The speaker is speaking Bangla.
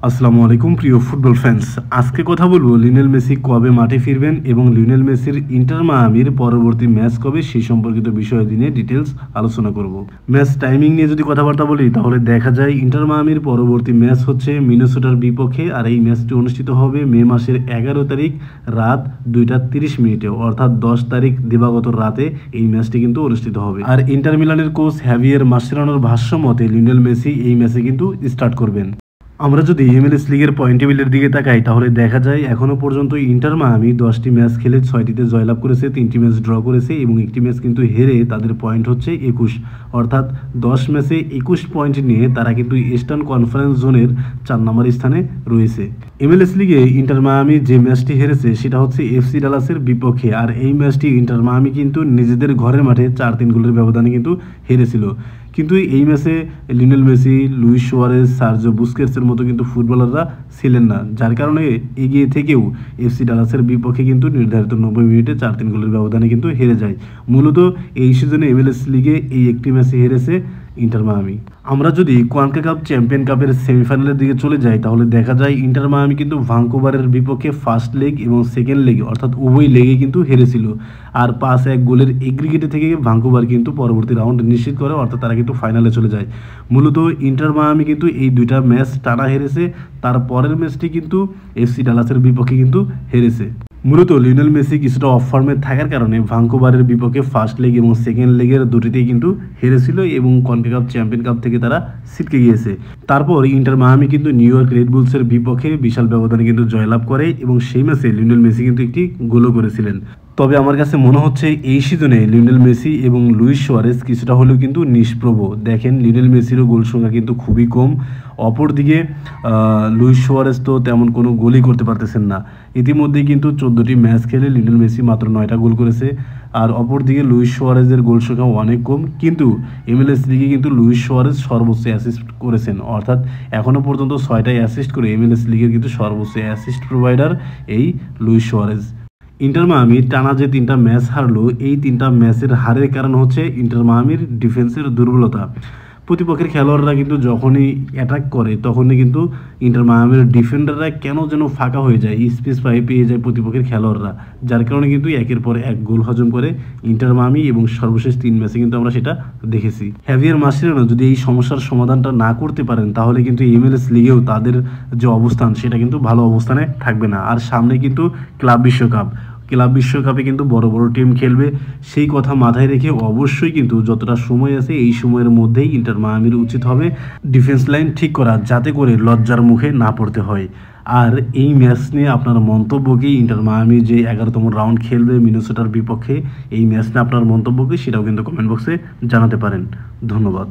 আসসালামু আলাইকুম প্রিয় ফুটবল ফ্যান্স। আজকে কথা বলবো লিওনেল মেসি কবে মাঠে ফিরবেন এবং লিওনেল মেসির ইন্টার মায়ামির পরবর্তী ম্যাচ কবে সেই সম্পর্কিত বিষয় নিয়ে ডিটেলস আলোচনা করব। ম্যাচ টাইমিং নিয়ে যদি কথাবার্তা বলি তাহলে দেখা যায় ইন্টার মায়ামির পরবর্তী ম্যাচ হচ্ছে মিনেসোটার বিপক্ষে, আর এই ম্যাচটি অনুষ্ঠিত হবে মে মাসের 11 তারিখ রাত 2:30 অর্থাৎ 10 তারিখ দিবাগত রাতে এই ম্যাচটি কিন্তু অনুষ্ঠিত হবে। আর ইন্টার মিলানের কোচ হ্যাভিয়ের মাসচেরানোর ভাষ্য মতে লিওনেল মেসি এই ম্যাচে কিন্তু স্টার্ট করবেন। আমরা যদি MLS লিগের পয়েন্ট টেবিলের দিকে তাকাই তাহলে দেখা যায় এখনও পর্যন্ত ইন্টার মায়ামি 10টি ম্যাচ খেলে 6টিতে জয়লাভ করেছে, 3টি ম্যাচ ড্র করেছে এবং একটি ম্যাচ কিন্তু হেরে তাদের পয়েন্ট হচ্ছে 21, অর্থাৎ 10 ম্যাচে 21 পয়েন্ট নিয়ে তারা কিন্তু ইস্টার্ন কনফারেন্স জোনের 4 নম্বর স্থানে রয়েছে। MLS লিগে ইন্টার মায়ামি যে ম্যাচটি হেরেছে সেটা হচ্ছে FC ডালাসের বিপক্ষে, আর এই ম্যাচটি ইন্টার মায়ামি কিন্তু নিজেদের ঘরের মাঠে 4-3 গোলের ব্যবধানে কিন্তু হেরেছিল। কিন্তু এই ম্যাচে Lionel Messi, Luis Suarez, Sergio বুস্কেটসের মতো কিন্তু ফুটবলাররা ছিলেন না, যার কারণে এগিয়ে থেকেও FC ডালাসের বিপক্ষে কিন্তু নির্ধারিত 90 মিনিটে 4-3 গোলের ব্যবধানে কিন্তু হেরে যায়। মূলত এই সিজনে MLS লিগে এই একটি ম্যাচে হেরেছে ইন্টার মায়ামি। আমরা যদি কনকাকাফ চ্যাম্পিয়ন কাপের সেমিফাইনালের দিকে চলে যাই তাহলে দেখা যায় ইন্টার মায়ামি কিন্তু ভাঙ্কুভারের বিপক্ষে ফার্স্ট লেগ এবং সেকেন্ড লেগ অর্থাৎ উভয় লেগে কিন্তু হেরেছিল, আর 5-1 গোলের এগ্রিগেটে থেকে ভাঙ্কুভার কিন্তু পরবর্তী রাউন্ড নিশ্চিত করে, অর্থাৎ তারা কিন্তু ফাইনালে চলে যায়। মূলত ইন্টার মায়ামি কিন্তু এই দুইটা ম্যাচ টানা হেরেছে, তার পরের ম্যাচটি কিন্তু FC ডালাসের বিপক্ষে কিন্তু হেরেছে। মূলত লিওনেল মেসি কিছুটা অফ ফর্মে থাকার কারণে ভাঙ্কুভারের বিপক্ষে ফার্স্ট লেগ এবং সেকেন্ড লেগের দুটিতেই কিন্তু হেরেছিল এবং কনকাকাফ চ্যাম্পিয়ন কাপ থেকে তারা ছিটকে গিয়েছে। তারপর ইন্টার মায়ামি কিন্তু নিউ ইয়র্ক রেড বুলসের বিপক্ষে বিশাল ব্যবধানে কিন্তু জয়লাভ করে এবং সেই ম্যাচে লিওনেল মেসি কিন্তু একটি গোলও করেছিলেন। তবে আমার কাছে মনে হচ্ছে এই সিজনে লিওনেল মেসি এবং লুইস সুয়ারেজ কিছুটা হলেও কিন্তু নিষ্প্রভ। দেখেন লিওনেল মেসিরও গোল সংখ্যা কিন্তু খুবই কম, অপরদিকে লুইস সুয়ারেজ তো তেমন কোনো গোলই করতে পারতেছেন না। ইতিমধ্যেই কিন্তু 14টি ম্যাচ খেলে লিওনেল মেসি মাত্র 9টা গোল করেছে, আর অপরদিকে লুইস সুয়ারেজের গোল সংখ্যা অনেক কম। কিন্তু MLS লিগে কিন্তু লুইস সুয়ারেজ সর্বোচ্চ অ্যাসিস্ট করেছেন, অর্থাৎ এখনও পর্যন্ত 6টাই অ্যাসিস্ট করে MLS লিগের কিন্তু সর্বোচ্চ অ্যাসিস্ট প্রোভাইডার এই লুইস সুয়ারেজ। ইন্টার মায়ামি টানা যে 3টা ম্যাচ হারলো, এই 3টা ম্যাচের হারের কারণ হচ্ছে ইন্টার মায়ামির ডিফেন্সের দুর্বলতা। প্রতিপক্ষের খেলোয়াড়রা কিন্তু যখনই অ্যাটাক করে তখনই কিন্তু ইন্টার মায়ামির ডিফেন্ডাররা কেন যেন ফাঁকা হয়ে যায়, স্পেস পেয়ে যায় প্রতিপক্ষের খেলোয়াড়রা, যার কারণে কিন্তু একের পর এক গোল হজম করে ইন্টার মায়ামি এবং সর্বশেষ 3 ম্যাচে কিন্তু আমরা সেটা দেখেছি। হ্যাভিয়ের মাসচেরানো যদি এই সমস্যার সমাধানটা না করতে পারেন তাহলে কিন্তু MLS লিগেও তাদের যে অবস্থান সেটা কিন্তু ভালো অবস্থানে থাকবে না। আর সামনে কিন্তু ক্লাব বিশ্বকাপে কিন্তু বড় বড় টিম খেলবে, সেই কথা মাথায় রেখে অবশ্যই কিন্তু যতটা সময় আছে এই সময়ের মধ্যেই ইন্টার মায়ামির উচিত হবে ডিফেন্স লাইন ঠিক করা, যাতে করে লজ্জার মুখে না পড়তে হয়। আর এই ম্যাচ নিয়ে আপনার মন্তব্য কি? ইন্টার মায়ামি যে 11তম রাউন্ড খেলবে মিনেসোটার বিপক্ষে, এই ম্যাচ নিয়ে আপনার মন্তব্য কি সেটাও কিন্তু কমেন্ট বক্সে জানাতে পারেন। ধন্যবাদ।